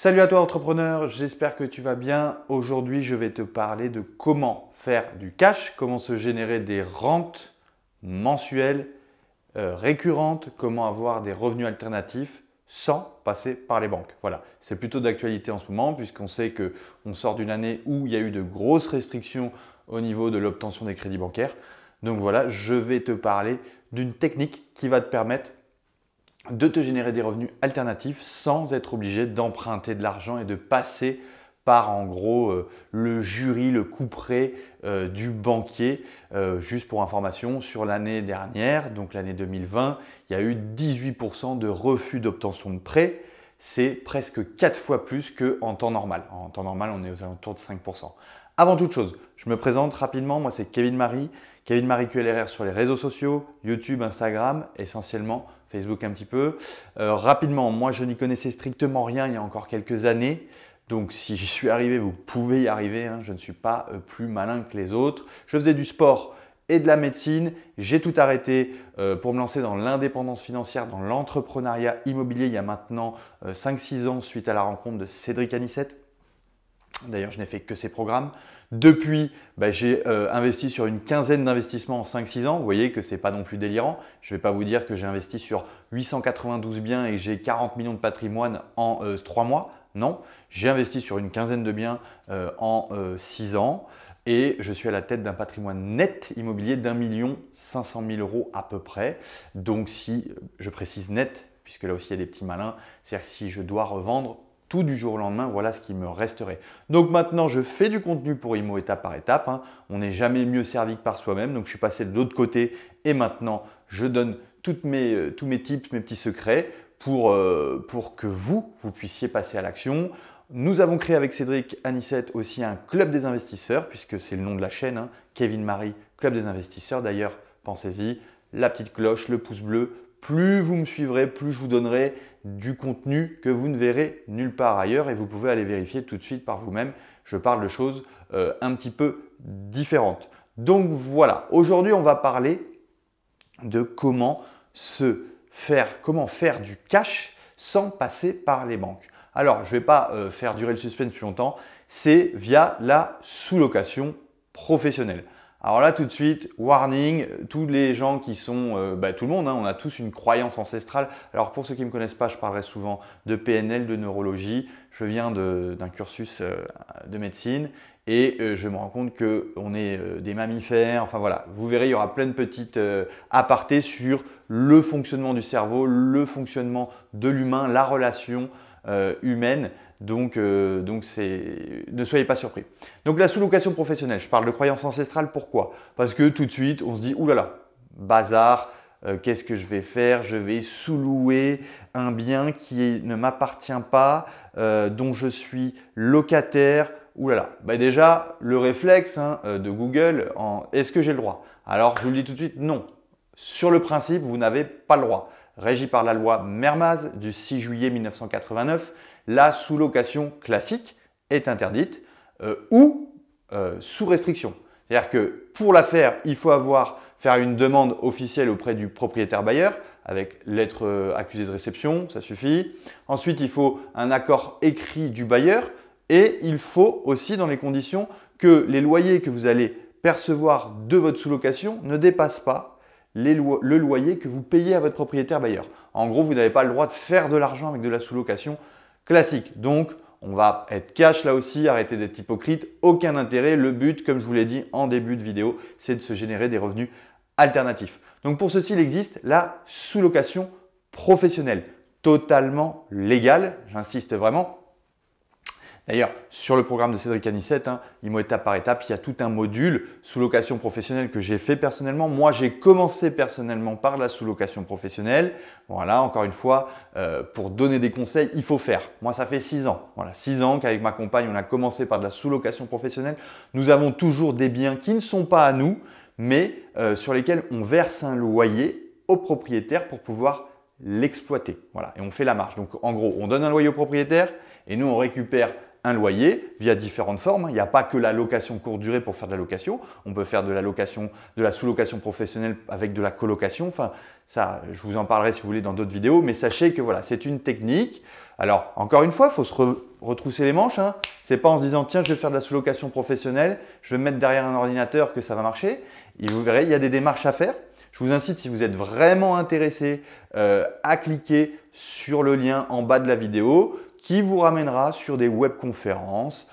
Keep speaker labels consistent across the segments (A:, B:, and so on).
A: Salut à toi entrepreneur, j'espère que tu vas bien. Aujourd'hui, je vais te parler de comment faire du cash, comment se générer des rentes mensuelles récurrentes, comment avoir des revenus alternatifs sans passer par les banques. Voilà, c'est plutôt d'actualité en ce moment puisqu'on sait qu'on sort d'une année où il y a eu de grosses restrictions au niveau de l'obtention des crédits bancaires. Donc voilà, je vais te parler d'une technique qui va te permettre de te générer des revenus alternatifs sans être obligé d'emprunter de l'argent et de passer par en gros le jury, le couperet du banquier. Juste pour information, sur l'année dernière, donc l'année 2020, il y a eu 18% de refus d'obtention de prêt. C'est presque 4 fois plus qu'en temps normal. En temps normal, on est aux alentours de 5%. Avant toute chose, je me présente rapidement. Moi, c'est Kevin Marie. Kevin Marie QLRR sur les réseaux sociaux, YouTube, Instagram, essentiellement, Facebook un petit peu. Rapidement, moi, je n'y connaissais strictement rien il y a encore quelques années. Donc, si j'y suis arrivé, vous pouvez y arriver. Hein. Je ne suis pas plus malin que les autres. Je faisais du sport et de la médecine. J'ai tout arrêté pour me lancer dans l'indépendance financière, dans l'entrepreneuriat immobilier il y a maintenant 5-6 ans suite à la rencontre de Cédric Anissette. D'ailleurs, je n'ai fait que ces programmes. Depuis, j'ai investi sur une quinzaine d'investissements en 5-6 ans. Vous voyez que ce n'est pas non plus délirant. Je ne vais pas vous dire que j'ai investi sur 892 biens et que j'ai 40 millions de patrimoine en 3 mois. Non, j'ai investi sur une quinzaine de biens en 6 ans et je suis à la tête d'un patrimoine net immobilier d'1 500 000 € à peu près. Donc, si je précise net, puisque là aussi il y a des petits malins, c'est-à-dire que si je dois revendre tout du jour au lendemain, voilà ce qui me resterait. Donc maintenant, je fais du contenu pour IMO étape par étape. Hein. On n'est jamais mieux servi que par soi-même. Donc je suis passé de l'autre côté et maintenant, je donne tous mes tips, mes petits secrets pour que vous puissiez passer à l'action. Nous avons créé avec Cédric Anissette aussi un club des investisseurs, puisque c'est le nom de la chaîne, hein, Kevin Marie, club des investisseurs. D'ailleurs, pensez-y, la petite cloche, le pouce bleu. Plus vous me suivrez, plus je vous donnerai du contenu que vous ne verrez nulle part ailleurs et vous pouvez aller vérifier tout de suite par vous-même. Je parle de choses un petit peu différentes. Donc voilà, aujourd'hui on va parler de comment faire du cash sans passer par les banques. Alors je ne vais pas faire durer le suspense plus longtemps, c'est via la sous-location professionnelle. Alors là, tout de suite, warning, tous les gens qui sont, tout le monde, hein, on a tous une croyance ancestrale. Alors pour ceux qui ne me connaissent pas, je parlerai souvent de PNL, de neurologie. Je viens d'un cursus de médecine et je me rends compte qu'on est des mammifères. Enfin voilà, vous verrez, il y aura plein de petites apartés sur le fonctionnement du cerveau, le fonctionnement de l'humain, la relation humaine. Donc ne soyez pas surpris. Donc la sous-location professionnelle, je parle de croyance ancestrale, pourquoi? Parce que tout de suite, on se dit, oulala, bazar, qu'est-ce que je vais faire? Je vais sous-louer un bien qui ne m'appartient pas, dont je suis locataire. Oulala, déjà, le réflexe de Google, est-ce que j'ai le droit? Alors, je vous le dis tout de suite, non. Sur le principe, vous n'avez pas le droit. Régi par la loi Mermaz du 6 juillet 1989, la sous-location classique est interdite ou sous restriction. C'est-à-dire que pour la faire, il faut faire une demande officielle auprès du propriétaire bailleur avec lettre accusée de réception, ça suffit. Ensuite, il faut un accord écrit du bailleur et il faut aussi dans les conditions que les loyers que vous allez percevoir de votre sous-location ne dépassent pas le loyer que vous payez à votre propriétaire bailleur. En gros, vous n'avez pas le droit de faire de l'argent avec de la sous-location classique. Donc, on va être cash là aussi, arrêter d'être hypocrite, aucun intérêt. Le but, comme je vous l'ai dit en début de vidéo, c'est de se générer des revenus alternatifs. Donc, pour ceci, il existe la sous-location professionnelle, totalement légale, j'insiste vraiment. D'ailleurs, sur le programme de Cédric Anissette, IMO étape par étape, il y a tout un module sous-location professionnelle que j'ai fait personnellement. Moi, j'ai commencé personnellement par la sous-location professionnelle. Voilà, encore une fois, pour donner des conseils, il faut faire. Moi, ça fait 6 ans. Voilà, 6 ans qu'avec ma compagne, on a commencé par de la sous-location professionnelle. Nous avons toujours des biens qui ne sont pas à nous, mais sur lesquels on verse un loyer au propriétaire pour pouvoir l'exploiter. Voilà, et on fait la marge. Donc, en gros, on donne un loyer au propriétaire et nous, on récupère un loyer via différentes formes. Il n'y a pas que la location courte durée pour faire de la location. On peut faire de la sous-location professionnelle avec de la colocation. Enfin, ça, je vous en parlerai si vous voulez dans d'autres vidéos. Mais sachez que voilà, c'est une technique. Alors, encore une fois, il faut se retrousser les manches. Hein. Ce n'est pas en se disant tiens, je vais faire de la sous-location professionnelle, je vais me mettre derrière un ordinateur que ça va marcher. Et vous verrez, il y a des démarches à faire. Je vous incite, si vous êtes vraiment intéressé, à cliquer sur le lien en bas de la vidéo qui vous ramènera sur des webconférences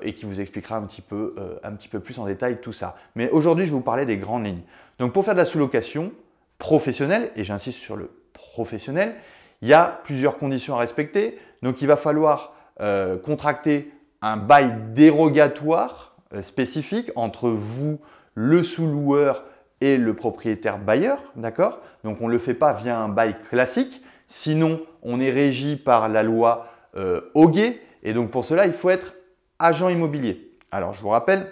A: et qui vous expliquera un petit peu plus en détail tout ça. Mais aujourd'hui, je vais vous parler des grandes lignes. Donc, pour faire de la sous-location professionnelle, et j'insiste sur le professionnel, il y a plusieurs conditions à respecter. Donc, il va falloir contracter un bail dérogatoire spécifique entre vous, le sous-loueur et le propriétaire bailleur, d'accord? Donc, on ne le fait pas via un bail classique. Sinon, on est régi par la loi Hoguet. Et donc, pour cela, il faut être agent immobilier. Alors, je vous rappelle,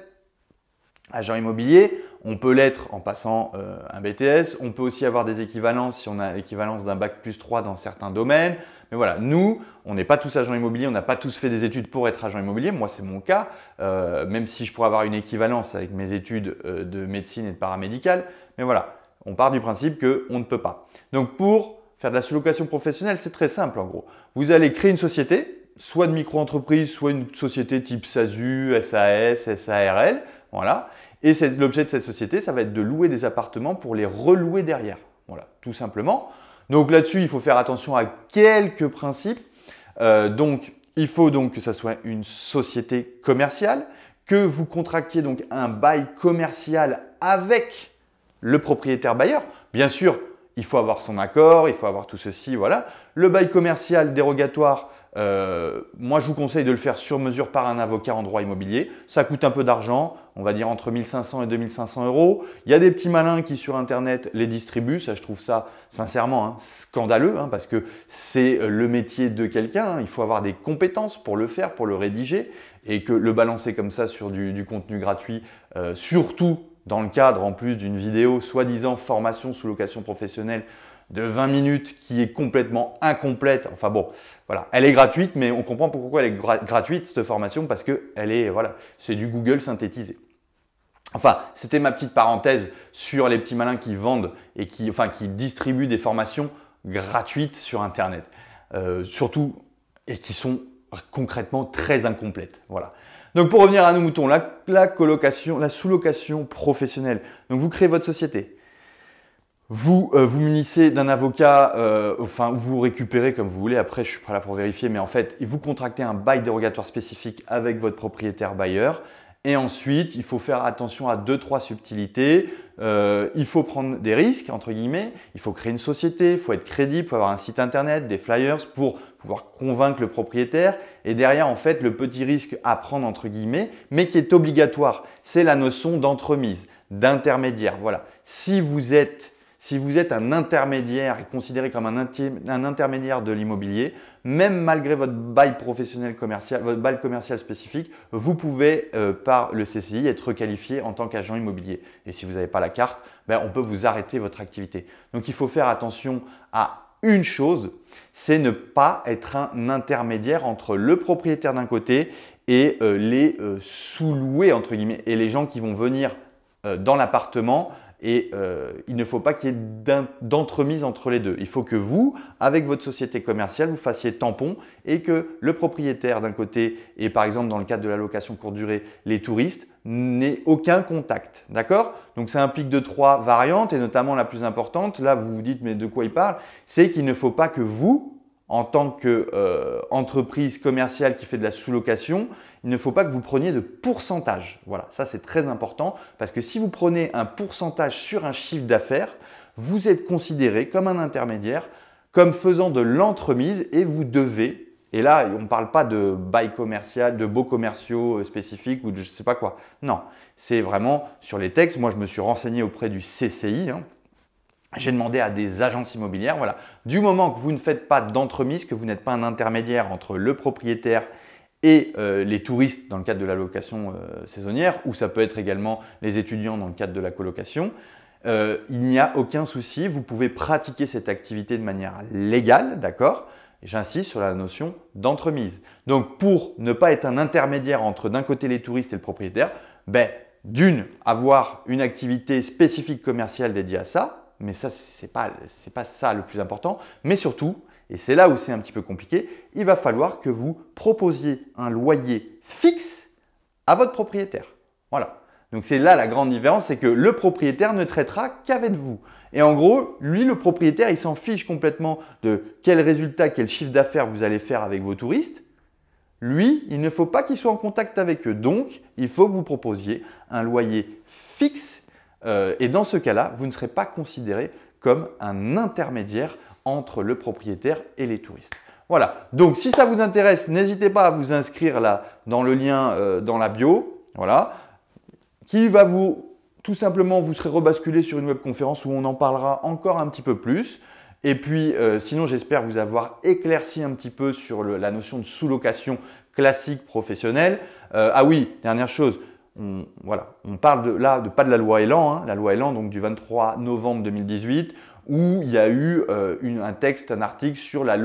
A: agent immobilier, on peut l'être en passant un BTS. On peut aussi avoir des équivalences si on a l'équivalence d'un bac+3 dans certains domaines. Mais voilà, nous, on n'est pas tous agents immobiliers, on n'a pas tous fait des études pour être agent immobilier. Moi, c'est mon cas, même si je pourrais avoir une équivalence avec mes études de médecine et de paramédical. Mais voilà, on part du principe qu'on ne peut pas. Donc, pour faire de la sous-location professionnelle, c'est très simple en gros. Vous allez créer une société, soit de micro-entreprise, soit une société type SASU, SAS, SARL. Voilà. Et l'objet de cette société, ça va être de louer des appartements pour les relouer derrière. Voilà, tout simplement. Donc là-dessus, il faut faire attention à quelques principes. Donc, il faut donc que ça soit une société commerciale, que vous contractiez donc un bail commercial avec le propriétaire bailleur. Bien sûr, il faut avoir son accord, il faut avoir tout ceci, voilà. Le bail commercial dérogatoire, moi je vous conseille de le faire sur mesure par un avocat en droit immobilier. Ça coûte un peu d'argent, on va dire entre 1 500 et 2 500 euros. Il y a des petits malins qui sur internet les distribuent, ça je trouve ça sincèrement scandaleux parce que c'est le métier de quelqu'un, il faut avoir des compétences pour le faire, pour le rédiger et que le balancer comme ça sur du contenu gratuit, surtout dans le cadre en plus d'une vidéo soi-disant formation sous location professionnelle de 20 minutes qui est complètement incomplète. Enfin bon, voilà, elle est gratuite, mais on comprend pourquoi elle est gratuite cette formation parce que voilà, c'est du Google synthétisé. Enfin, c'était ma petite parenthèse sur les petits malins qui vendent et qui distribuent des formations gratuites sur Internet, surtout et qui sont concrètement très incomplètes. Voilà. Donc pour revenir à nos moutons, la sous-location professionnelle. Donc vous créez votre société. Vous munissez d'un avocat, vous récupérez comme vous voulez, après je suis pas là pour vérifier, mais en fait, vous contractez un bail dérogatoire spécifique avec votre propriétaire bailleur. Et ensuite, il faut faire attention à 2-3 subtilités. Il faut prendre des risques, entre guillemets. Il faut créer une société, il faut être crédible, il faut avoir un site internet, des flyers pour pouvoir convaincre le propriétaire. Et derrière, en fait, le petit risque à prendre, entre guillemets, mais qui est obligatoire, c'est la notion d'entremise, d'intermédiaire. Voilà. Si vous êtes un intermédiaire et considéré comme un intermédiaire de l'immobilier, même malgré votre bail professionnel commercial, votre bail commercial spécifique, vous pouvez par le CCI être requalifié en tant qu'agent immobilier. Et si vous n'avez pas la carte, on peut vous arrêter votre activité. Donc il faut faire attention à une chose, c'est ne pas être un intermédiaire entre le propriétaire d'un côté et les sous-loués entre guillemets et les gens qui vont venir dans l'appartement. Et il ne faut pas qu'il y ait d'entremise entre les deux. Il faut que vous, avec votre société commerciale, vous fassiez tampon et que le propriétaire d'un côté et par exemple dans le cadre de la location courte durée, les touristes, n'aient aucun contact. D'accord? Donc ça implique 2-3 variantes et notamment la plus importante, là vous vous dites mais de quoi il parle? C'est qu'il ne faut pas que vous, en tant qu'entreprise commerciale qui fait de la sous-location, il ne faut pas que vous preniez de pourcentage. Voilà, ça c'est très important parce que si vous prenez un pourcentage sur un chiffre d'affaires, vous êtes considéré comme un intermédiaire, comme faisant de l'entremise et vous devez, et là on ne parle pas de bail commercial, de baux commerciaux spécifiques ou de je ne sais pas quoi. Non, c'est vraiment sur les textes. Moi je me suis renseigné auprès du CCI. J'ai demandé à des agences immobilières, voilà, du moment que vous ne faites pas d'entremise, que vous n'êtes pas un intermédiaire entre le propriétaire et les touristes dans le cadre de la location saisonnière, ou ça peut être également les étudiants dans le cadre de la colocation, il n'y a aucun souci, vous pouvez pratiquer cette activité de manière légale, d'accord? J'insiste sur la notion d'entremise. Donc pour ne pas être un intermédiaire entre d'un côté les touristes et le propriétaire, d'une, avoir une activité spécifique commerciale dédiée à ça, mais ça, c'est pas ça le plus important, mais surtout, Et c'est là où c'est un petit peu compliqué. Il va falloir que vous proposiez un loyer fixe à votre propriétaire. Voilà. Donc c'est là la grande différence, c'est que le propriétaire ne traitera qu'avec vous. Et en gros, lui, le propriétaire, il s'en fiche complètement de quel résultat, quel chiffre d'affaires vous allez faire avec vos touristes. Lui, il ne faut pas qu'il soit en contact avec eux. Donc, il faut que vous proposiez un loyer fixe. Et dans ce cas-là, vous ne serez pas considéré comme un intermédiaire entre le propriétaire et les touristes. Voilà. Donc, si ça vous intéresse, n'hésitez pas à vous inscrire là dans le lien dans la bio. Voilà. Qui va tout simplement, vous serez rebasculé sur une webconférence où on en parlera encore un petit peu plus. Et puis, sinon, j'espère vous avoir éclairci un petit peu sur la notion de sous-location classique professionnelle. Ah oui, dernière chose, on parle là pas de la loi Elan, hein, la loi Elan donc du 23 novembre 2018, où il y a eu un texte, un article sur la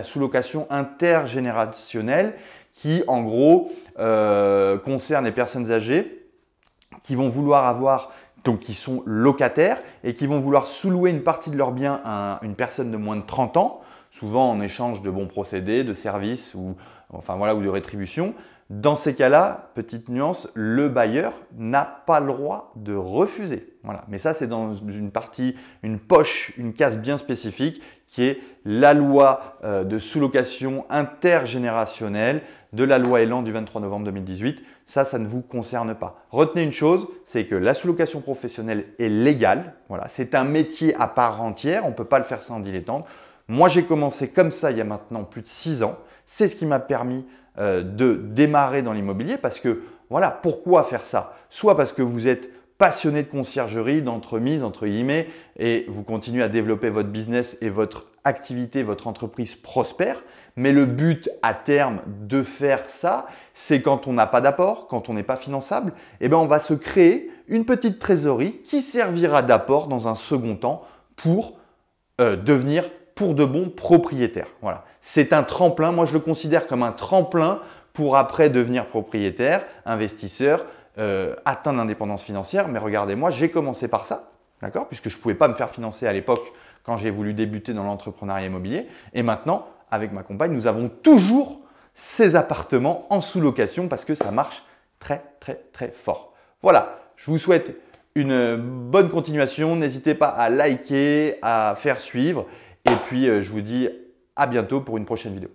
A: sous-location intergénérationnelle qui, en gros, concerne les personnes âgées qui vont vouloir donc qui sont locataires et qui vont vouloir sous-louer une partie de leurs biens à une personne de moins de 30 ans, souvent en échange de bons procédés, de services ou de rétribution. Dans ces cas-là, petite nuance, le bailleur n'a pas le droit de refuser. Voilà. Mais ça, c'est dans une poche, une case bien spécifique qui est la loi de sous-location intergénérationnelle de la loi Elan du 23 novembre 2018. Ça ne vous concerne pas. Retenez une chose, c'est que la sous-location professionnelle est légale. Voilà. C'est un métier à part entière. On ne peut pas le faire ça en dilettante. Moi, j'ai commencé comme ça il y a maintenant plus de 6 ans. C'est ce qui m'a permis de démarrer dans l'immobilier parce que, voilà, pourquoi faire ça? Soit parce que vous êtes passionné de conciergerie, d'entremise, entre guillemets, et vous continuez à développer votre business et votre activité, votre entreprise prospère. Mais le but à terme de faire ça, c'est quand on n'a pas d'apport, quand on n'est pas finançable, eh bien on va se créer une petite trésorerie qui servira d'apport dans un second temps pour devenir pour de bons propriétaires. Voilà. C'est un tremplin, moi je le considère comme un tremplin pour après devenir propriétaire, investisseur, atteindre l'indépendance financière. Mais regardez-moi, j'ai commencé par ça, d'accord, puisque je ne pouvais pas me faire financer à l'époque quand j'ai voulu débuter dans l'entrepreneuriat immobilier. Et maintenant, avec ma compagne, nous avons toujours ces appartements en sous-location parce que ça marche très, très, très fort. Voilà, je vous souhaite une bonne continuation. N'hésitez pas à liker, à faire suivre. Et puis, je vous dis à bientôt pour une prochaine vidéo.